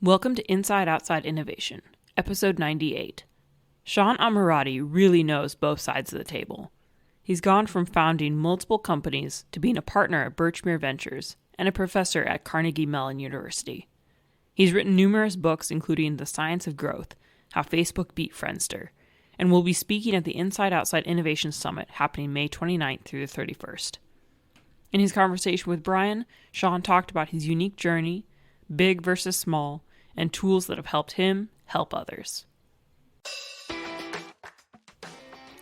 Welcome to Inside Outside Innovation, episode 98. Sean Ammirati really knows both sides of the table. He's gone from founding multiple companies to being a partner at Birchmere Ventures and a professor at Carnegie Mellon University. He's written numerous books, including The Science of Growth, How Facebook Beat Friendster, and will be speaking at the Inside Outside Innovation Summit happening May 29th through the 31st. In his conversation with Brian, Sean talked about his unique journey, big versus small, and tools that have helped him help others.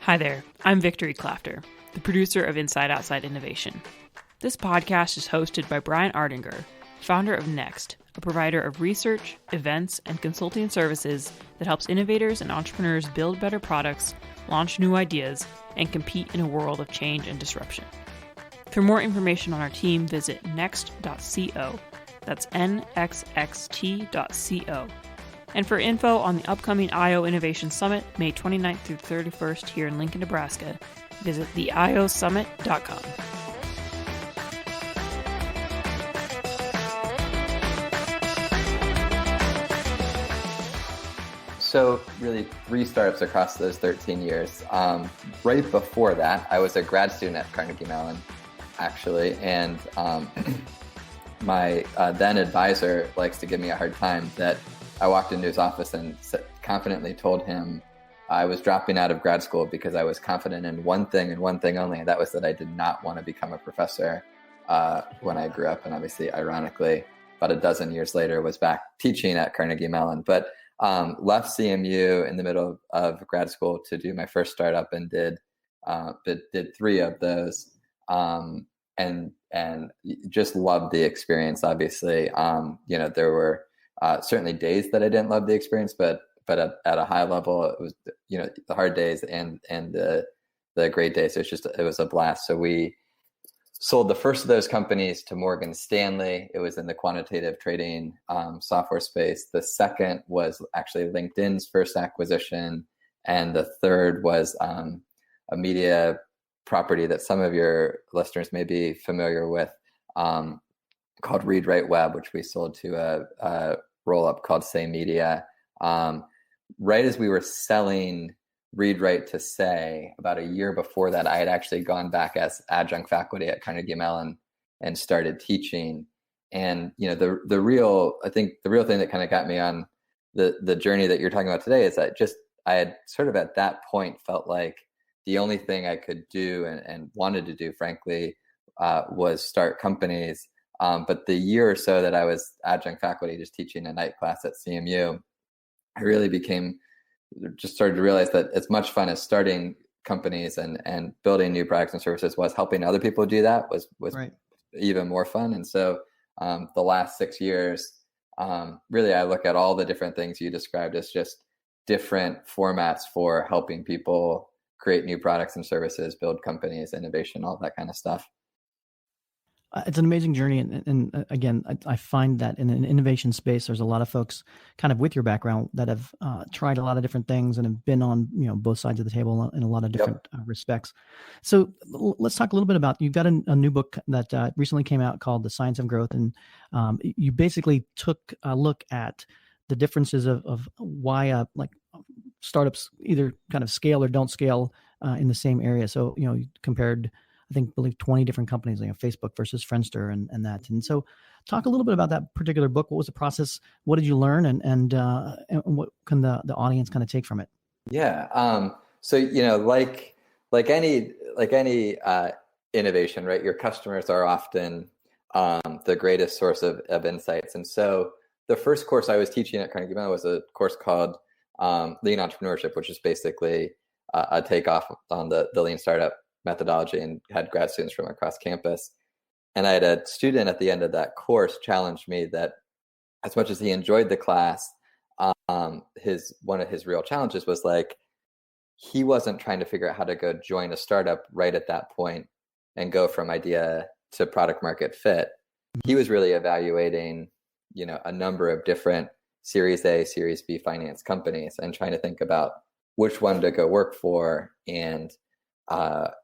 Hi there, I'm Victory Clafter, the producer of Inside Outside Innovation. This podcast is hosted by Brian Ardinger, founder of Next, a provider of research, events, and consulting services that helps innovators and entrepreneurs build better products, launch new ideas, and compete in a world of change and disruption. For more information on our team, visit next.co. That's nxxt.co. And for info on the upcoming IO Innovation Summit, May 29th through 31st here in Lincoln, Nebraska, visit theiosummit.com. So really 3 startups across those 13 years. Right before that, I was a grad student at Carnegie Mellon, actually, and my then advisor likes to give me a hard time that I walked into his office and confidently told him I was dropping out of grad school because I was confident in one thing and one thing only, and that was that I did not want to become a professor when I grew up. And obviously, ironically, about a dozen years later, was back teaching at Carnegie Mellon. But left CMU in the middle of grad school to do my first startup and did 3 of those. And just loved the experience. Obviously, there were certainly days that I didn't love the experience, but at a high level, it was the hard days and the great days. It was a blast. So we sold the first of those companies to Morgan Stanley. It was in the quantitative trading software space. The second was actually LinkedIn's first acquisition, and the third was a media property that some of your listeners may be familiar with, called Read Write Web, which we sold to a roll-up called Say Media. Right as we were selling Read Write to Say, about a year before that, I had actually gone back as adjunct faculty at Carnegie Mellon and started teaching. And the real thing that kind of got me on the journey that you're talking about today is that I had sort of at that point felt like the only thing I could do and wanted to do, frankly, was start companies. But the year or so that I was adjunct faculty, just teaching a night class at CMU, I really started to realize that as much fun as starting companies and building new products and services was, helping other people do that was right. Even more fun. And so the last 6 years, really, I look at all the different things you described as just different formats for helping people create new products and services, build companies, innovation, all that kind of stuff. It's an amazing journey. And again, I find that in an innovation space, there's a lot of folks kind of with your background that have tried a lot of different things and have been on both sides of the table in a lot of different respects. So let's talk a little bit about, you've got a new book that recently came out called The Science of Growth. And you basically took a look at the differences of why startups either kind of scale or don't scale in the same area. So, you compared, I believe 20 different companies, Facebook versus Friendster and that. And so talk a little bit about that particular book. What was the process? What did you learn? And what can the audience kind of take from it? Yeah. So, like any innovation, right? Your customers are often the greatest source of insights. And so the first course I was teaching at Carnegie Mellon was a course called Lean Entrepreneurship, which is basically a takeoff on the Lean startup methodology, and had grad students from across campus. And I had a student at the end of that course challenge me that as much as he enjoyed the class, one of his real challenges was he wasn't trying to figure out how to go join a startup right at that point and go from idea to product market fit. He was really evaluating, a number of different Series A, Series B finance companies and trying to think about which one to go work for and how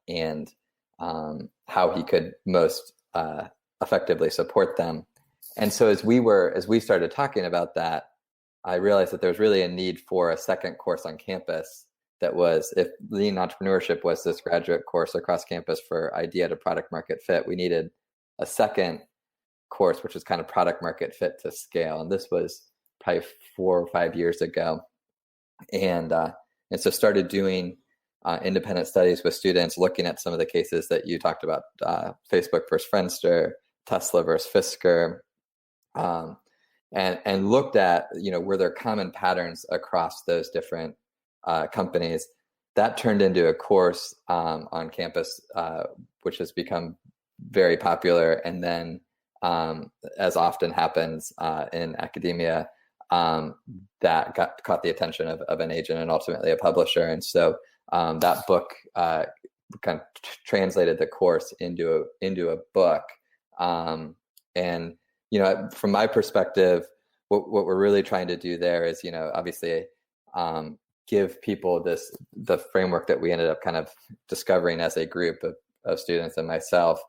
he could most effectively support them. And so as we started talking about that, I realized that there was really a need for a second course on campus that was, if lean entrepreneurship was this graduate course across campus for idea to product market fit, we needed a second course, which was kind of product market fit to scale. And this was probably 4 or 5 years ago. And so started doing independent studies with students, looking at some of the cases that you talked about, Facebook versus Friendster, Tesla versus Fisker, and looked at, were there common patterns across those different companies. That turned into a course on campus, which has become very popular. And then, as often happens in academia, that caught the attention of an agent and ultimately a publisher. And so that book kind of translated the course into a book. And from my perspective, what we're really trying to do there is, obviously, give people the framework that we ended up kind of discovering as a group of students and myself,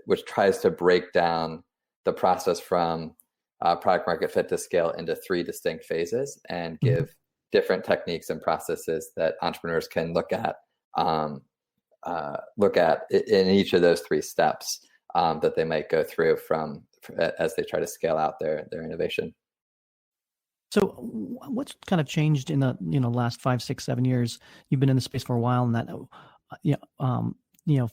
which tries to break down the process from product market fit to scale into 3 distinct phases, and give different techniques and processes that entrepreneurs can look at in each of those 3 steps that they might go through as they try to scale out their innovation. So what's kind of changed in the last 5, 6, 7 years? You've been in the space for a while, and that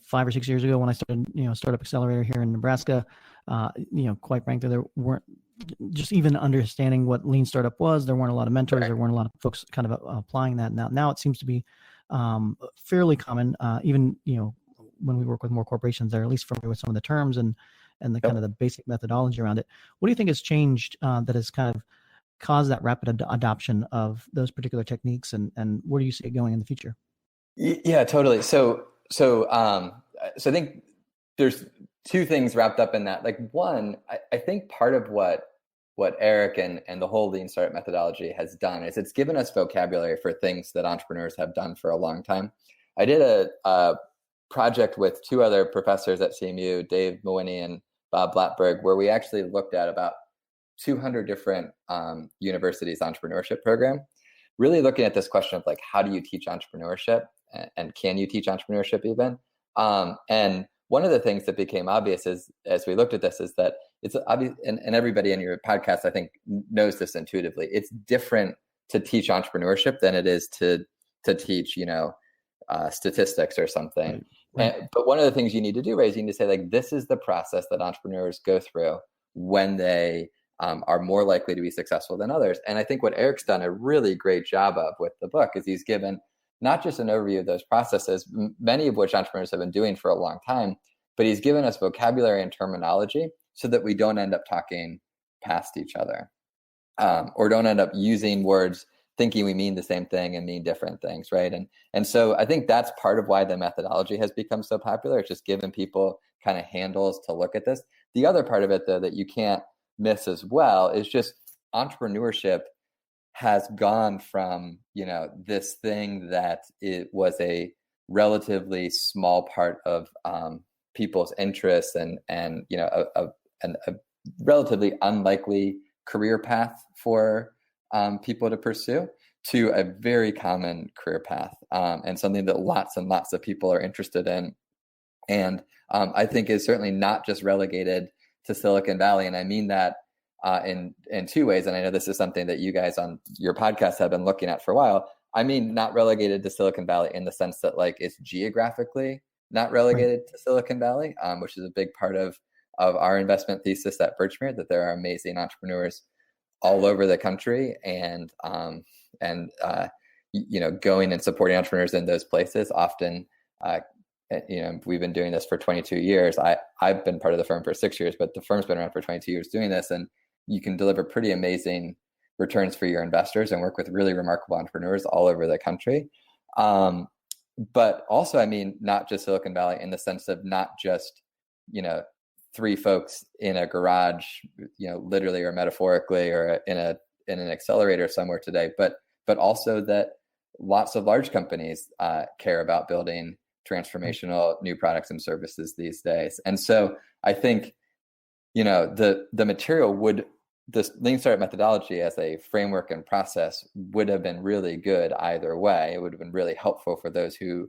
5 or 6 years ago when I started Startup Accelerator here in Nebraska, quite frankly, there weren't, just even understanding what lean startup was, there weren't a lot of mentors. Right. There weren't a lot of folks kind of applying that. Now it seems to be fairly common, even when we work with more corporations, they're at least familiar with some of the terms and the kind of the basic methodology around it. What do you think has changed that has kind of caused that rapid adoption of those particular techniques, and where do you see it going in the future? Yeah, totally. So I think there's 2 things wrapped up in that. Like, one, I think part of what Eric and the whole lean startup methodology has done is it's given us vocabulary for things that entrepreneurs have done for a long time. I did a project with 2 other professors at CMU, Dave Mawhinney and Bob Blattberg, where we actually looked at about 200 different universities' entrepreneurship program, really looking at this question of, like, how do you teach entrepreneurship, and can you teach entrepreneurship even? And one of the things that became obvious as we looked at this is that it's obvious, and everybody in your podcast, I think, knows this intuitively. It's different to teach entrepreneurship than it is to teach, statistics or something. Right. But one of the things you need to do, Ray, is you need to say, like, this is the process that entrepreneurs go through when they are more likely to be successful than others. And I think what Eric's done a really great job of with the book is he's given not just an overview of those processes, many of which entrepreneurs have been doing for a long time, but he's given us vocabulary and terminology so that we don't end up talking past each other, or don't end up using words thinking we mean the same thing and mean different things, right? And so I think that's part of why the methodology has become so popular. It's just giving people kind of handles to look at this. The other part of it, though, that you can't miss as well is just entrepreneurship has gone from, this thing that it was a relatively small part of people's interests and a relatively unlikely career path for people to pursue, to a very common career path, and something that lots and lots of people are interested in. And I think is certainly not just relegated to Silicon Valley. And I mean that in 2 ways. And I know this is something that you guys on your podcast have been looking at for a while. I mean, not relegated to Silicon Valley in the sense that, like, it's geographically not relegated to Silicon Valley, which is a big part of our investment thesis at Birchmere, that there are amazing entrepreneurs all over the country, and going and supporting entrepreneurs in those places. Often, we've been doing this for 22 years. I've been part of the firm for 6 years, but the firm's been around for 22 years doing this, and you can deliver pretty amazing returns for your investors and work with really remarkable entrepreneurs all over the country. But also, I mean, not just Silicon Valley in the sense of not just, 3 folks in a garage, literally or metaphorically, or in an accelerator somewhere today, but also that lots of large companies care about building transformational new products and services these days. And so I think the material this lean startup methodology as a framework and process would have been really good either way. It would have been really helpful for those who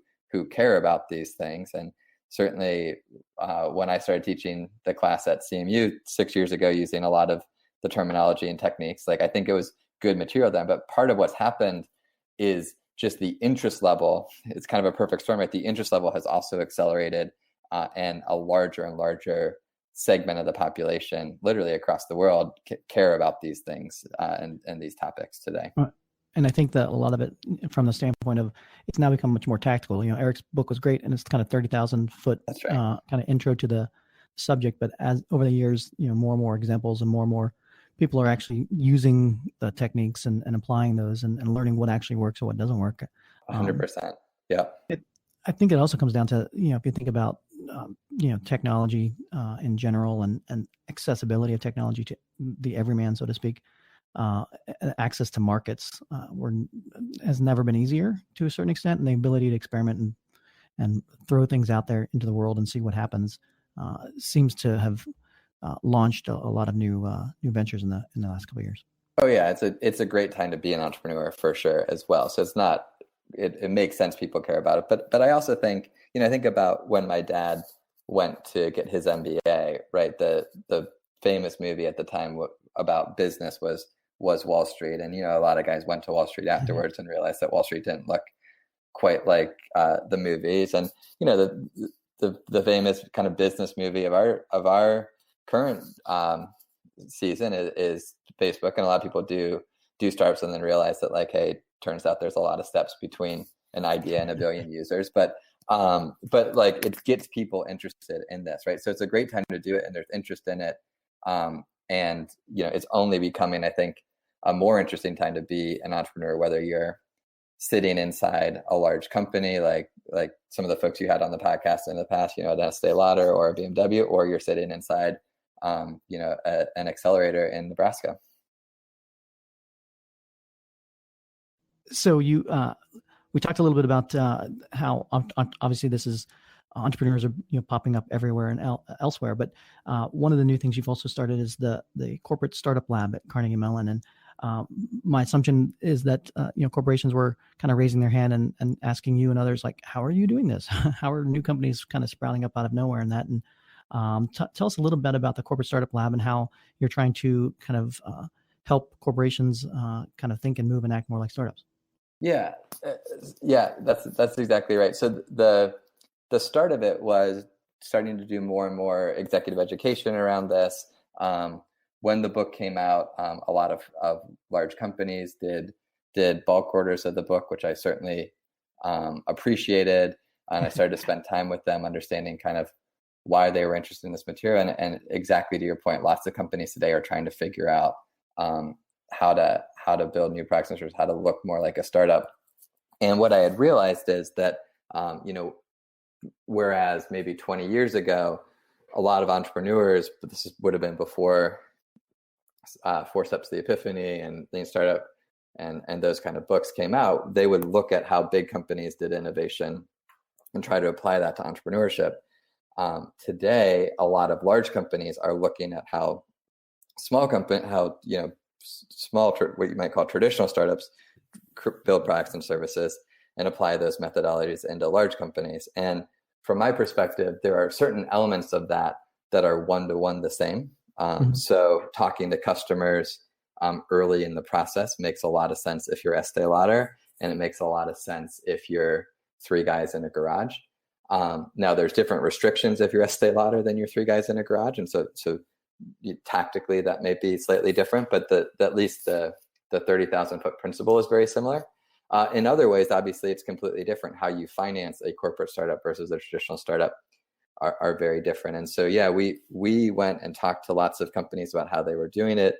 care about these things. And certainly when I started teaching the class at CMU 6 years ago, using a lot of the terminology and techniques, like I think it was good material then. But part of what's happened is just the interest level. It's kind of a perfect storm, right? The interest level has also accelerated, and a larger and larger segment of the population, literally across the world, care about these things and these topics today. And I think that a lot of it, from the standpoint of, it's now become much more tactical. Eric's book was great, and it's kind of 30,000 foot kind of intro to the subject. But as over the years, more and more examples and more people are actually using the techniques and applying those and learning what actually works or what doesn't work. 100%. Yeah. I think it also comes down to, if you think about, technology in general and accessibility of technology to the everyman, so to speak, access to markets has never been easier to a certain extent, and the ability to experiment and throw things out there into the world and see what happens seems to have launched a lot of new ventures in the last couple of years. Oh yeah, it's a great time to be an entrepreneur for sure as well. So it's not, it makes sense people care about it, but I also think, I think about when my dad went to get his MBA, right? The famous movie at the time about business was Wall Street, and a lot of guys went to Wall Street afterwards and realized that Wall Street didn't look quite like the movies. And the famous kind of business movie of our current season is Facebook, and a lot of people do startups and then realize that, like, hey, turns out there's a lot of steps between an idea and a billion users, but like it gets people interested in this, right? So it's a great time to do it, and there's interest in it, and it's only becoming, I think, a more interesting time to be an entrepreneur, whether you're sitting inside a large company like some of the folks you had on the podcast in the past, an Estee Lauder or a BMW, or you're sitting inside an accelerator in Nebraska. So we talked a little bit about how obviously this is entrepreneurs are popping up everywhere and elsewhere, but one of the new things you've also started is the corporate startup lab at Carnegie Mellon, and my assumption is that corporations were kind of raising their hand and asking you and others, like, how are you doing this? How are new companies kind of sprouting up out of nowhere in that? And tell us a little bit about the corporate startup lab and how you're trying to kind of help corporations kind of think and move and act more like startups. Yeah, that's exactly right. So the start of it was starting to do more and more executive education around this. When the book came out, a lot of large companies did bulk orders of the book, which I certainly appreciated. And I started to spend time with them, understanding kind of why they were interested in this material. And exactly to your point, lots of companies today are trying to figure out how to build new products and services, how to look more like a startup. And what I had realized is that, whereas maybe 20 years ago, a lot of entrepreneurs, but this would have been before 4 Steps to the Epiphany and Lean Startup and those kind of books came out, they would look at how big companies did innovation and try to apply that to entrepreneurship. Today, a lot of large companies are looking at how small, what you might call traditional startups, build products and services and apply those methodologies into large companies. And from my perspective, there are certain elements of that are one-to-one the same. So talking to customers early in the process makes a lot of sense if you're Estee Lauder, and it makes a lot of sense if you're 3 guys in a garage. Now there's different restrictions if you're Estee Lauder than you're 3 guys in a garage, and so tactically that may be slightly different, but at least the 30,000 foot principle is very similar. In other ways, obviously, it's completely different. How you finance a corporate startup versus a traditional startup are very different. And so, yeah, we went and talked to lots of companies about how they were doing it,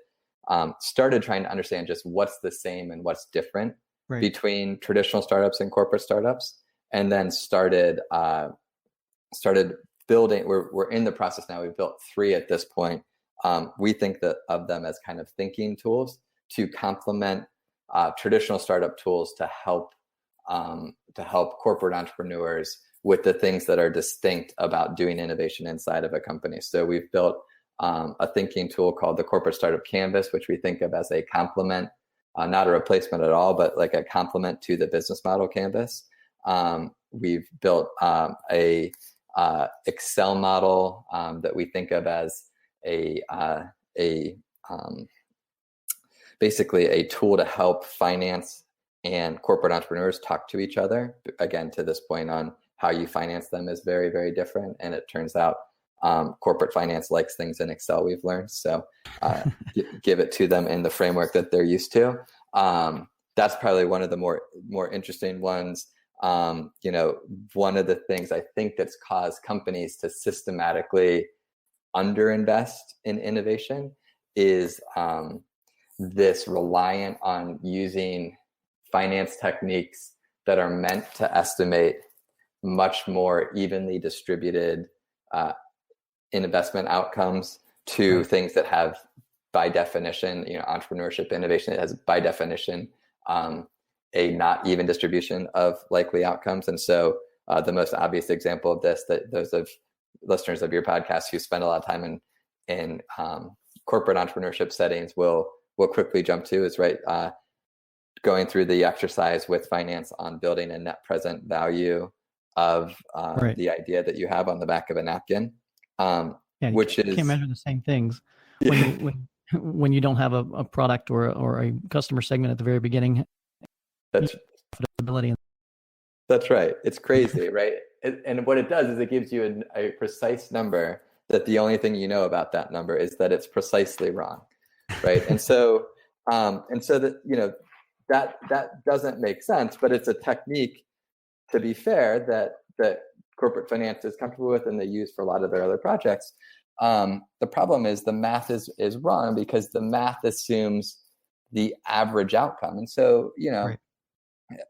started trying to understand just what's the same and what's different between traditional startups and corporate startups, and then started building. We're in the process now. We've built 3 at this point. We think that of them as kind of thinking tools to complement traditional startup tools to help corporate entrepreneurs with the things that are distinct about doing innovation inside of a company. So we've built a thinking tool called the Corporate Startup Canvas, which we think of as a complement, not a replacement at all, but like a complement to the business model canvas. We've built a Excel model that we think of as basically a tool to help finance and corporate entrepreneurs talk to each other. Again, to this point on how you finance them is very, very different. And it turns out corporate finance likes things in Excel, we've learned. So give it to them in the framework that they're used to. That's probably one of the more interesting ones. One of the things I think that's caused companies to systematically underinvest in innovation is this reliant on using finance techniques that are meant to estimate much more evenly distributed investment outcomes to things that have, by definition, entrepreneurship innovation, it has by definition a not even distribution of likely outcomes. And so the most obvious example of this that those of listeners of your podcast who spend a lot of time in corporate entrepreneurship settings will quickly jump to is going through the exercise with finance on building a net present value of the idea that you have on the back of a napkin, which is can't measure the same things when you don't have a product or a customer segment at the very beginning. That's right. It's crazy, right? And what it does is it gives you a precise number that the only thing you know about that number is that it's precisely wrong, right? And so that that doesn't make sense, but it's a technique, to be fair, that corporate finance is comfortable with and they use for a lot of their other projects. The problem is the math is wrong because the math assumes the average outcome. And so,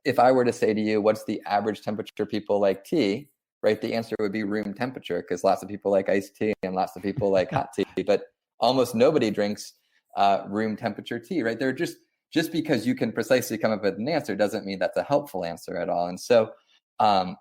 if I were to say to you, what's the average temperature people like tea, right? The answer would be room temperature, because lots of people like iced tea and lots of people like hot tea, but almost nobody drinks room temperature tea, right? They're just because you can precisely come up with an answer doesn't mean that's a helpful answer at all. And so and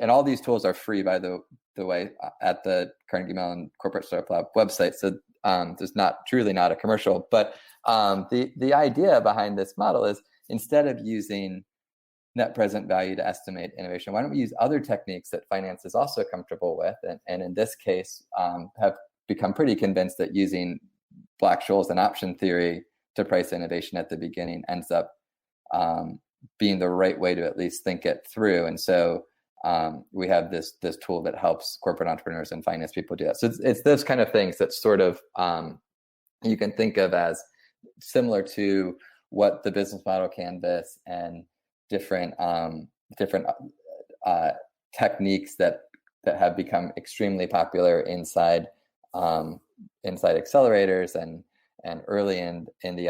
all these tools are free, by the way, at the Carnegie Mellon Corporate Startup Lab website. So there's truly not a commercial, but the idea behind this model is, instead of using net present value to estimate innovation, why don't we use other techniques that finance is also comfortable with? And in this case, have become pretty convinced that using Black-Scholes and option theory to price innovation at the beginning ends up being the right way to at least think it through. And so we have this tool that helps corporate entrepreneurs and finance people do that. So it's those kind of things that sort of you can think of as similar to what the business model canvas and different techniques that have become extremely popular inside accelerators and early in the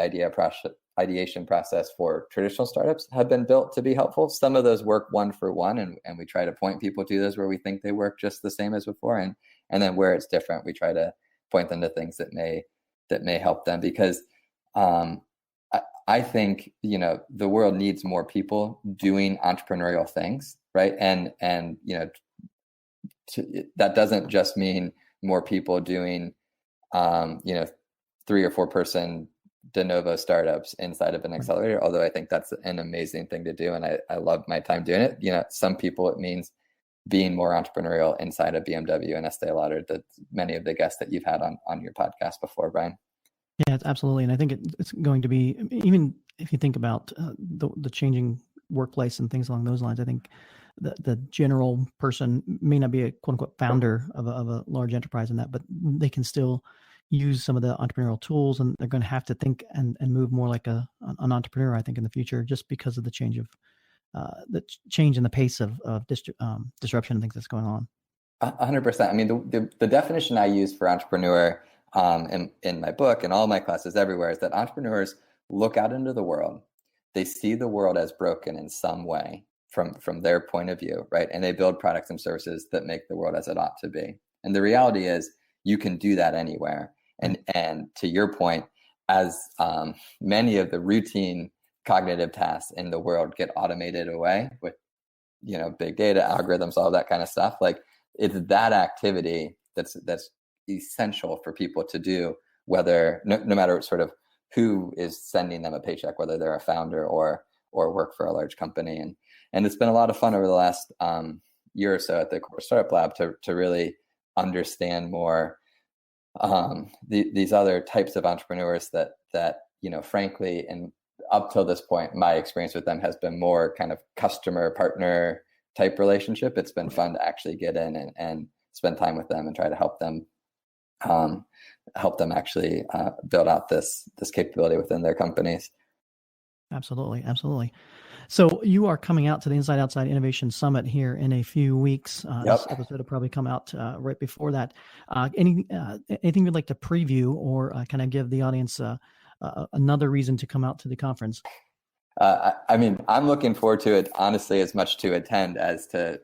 ideation process for traditional startups have been built to be helpful. Some of those work one for one, and we try to point people to those where we think they work just the same as before, and then where it's different, we try to point them to things that may help them, because I think the world needs more people doing entrepreneurial things, right? And that doesn't just mean more people doing 3 or 4 person de novo startups inside of an accelerator, although I think that's an amazing thing to do, and I love my time doing it. Some people, it means being more entrepreneurial inside of BMW and Estee Lauder, that many of the guests that you've had on your podcast before, Brian. Yeah, absolutely. And I think it's going to be, even if you think about the changing workplace and things along those lines, I think the general person may not be a quote unquote founder of a large enterprise in that, but they can still use some of the entrepreneurial tools, and they're going to have to think and move more like an entrepreneur, I think, in the future, just because of the change in the pace of disruption and things that's going on. 100%. I mean, the definition I use for entrepreneur in my book and all my classes everywhere is that entrepreneurs look out into the world. They see the world as broken in some way from their point of view, right? And they build products and services that make the world as it ought to be. And the reality is you can do that anywhere. And to your point, as many of the routine cognitive tasks in the world get automated away with, big data, algorithms, all that kind of stuff, like it's that activity that's essential for people to do, whether no matter sort of who is sending them a paycheck, whether they're a founder or work for a large company. And it's been a lot of fun over the last year or so at the Corporate Startup Lab to really understand more these other types of entrepreneurs that frankly, and up till this point, my experience with them has been more kind of customer partner type relationship. It's been fun to actually get in and spend time with them and try to help them actually build out this capability within their companies. Absolutely. So you are coming out to the Inside Outside Innovation Summit here in a few weeks. This episode will probably come out right before that. Anything you'd like to preview or kind of give the audience another reason to come out to the conference? I mean, I'm looking forward to it, honestly, as much to attend as to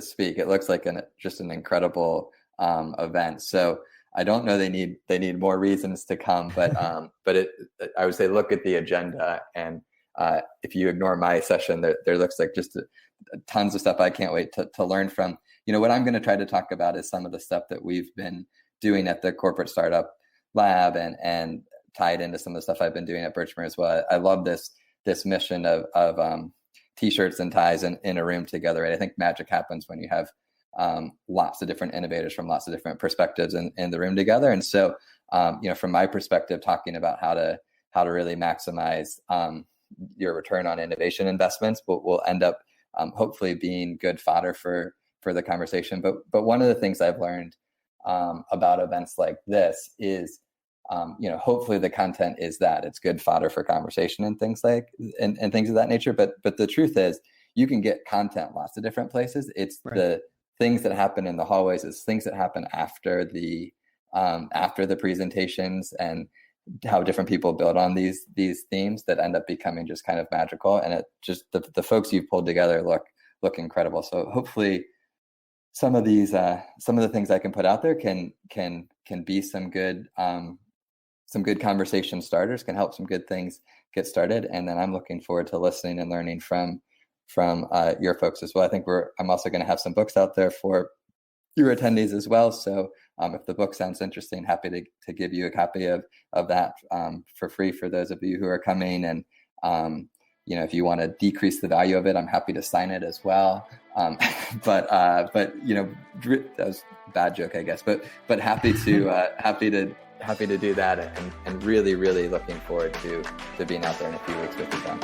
speak. It looks like just an incredible event. So I don't know they need more reasons to come, but I would say look at the agenda, and if you ignore my session, there looks like just tons of stuff I can't wait to learn from. What I'm going to try to talk about is some of the stuff that we've been doing at the Corporate Startup Lab and tied into some of the stuff I've been doing at Birchmere as well. I love this mission of t-shirts and ties in a room together. Right? I think magic happens when you have lots of different innovators from lots of different perspectives in the room together. And so, from my perspective, talking about how to really maximize your return on innovation investments will end up hopefully being good fodder for the conversation. But one of the things I've learned about events like this is, hopefully the content is that it's good fodder for conversation and things and things of that nature. But the truth is, you can get content lots of different places. It's right. The things that happen in the hallways, it's things that happen after the presentations and how different people build on these themes that end up becoming just kind of magical. And it just the folks you've pulled together look incredible. So hopefully some of the things I can put out there can be some good conversation starters, can help some good things get started. And then I'm looking forward to listening and learning from your folks as well. I think I'm also going to have some books out there for your attendees as well. So if the book sounds interesting, happy to give you a copy of that for free for those of you who are coming. And if you want to decrease the value of it, I'm happy to sign it as well. But that was a bad joke, I guess. But happy to do that, and really, really looking forward to being out there in a few weeks with you, John.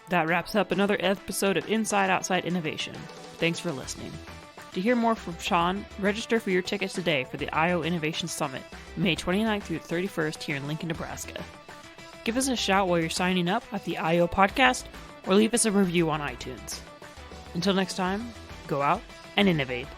That wraps up another episode of Inside Outside Innovation. Thanks for listening. To hear more from Sean, register for your tickets today for the IO Innovation Summit, May 29th through 31st here in Lincoln, Nebraska. Give us a shout while you're signing up at the IO podcast, or leave us a review on iTunes. Until next time, go out and innovate.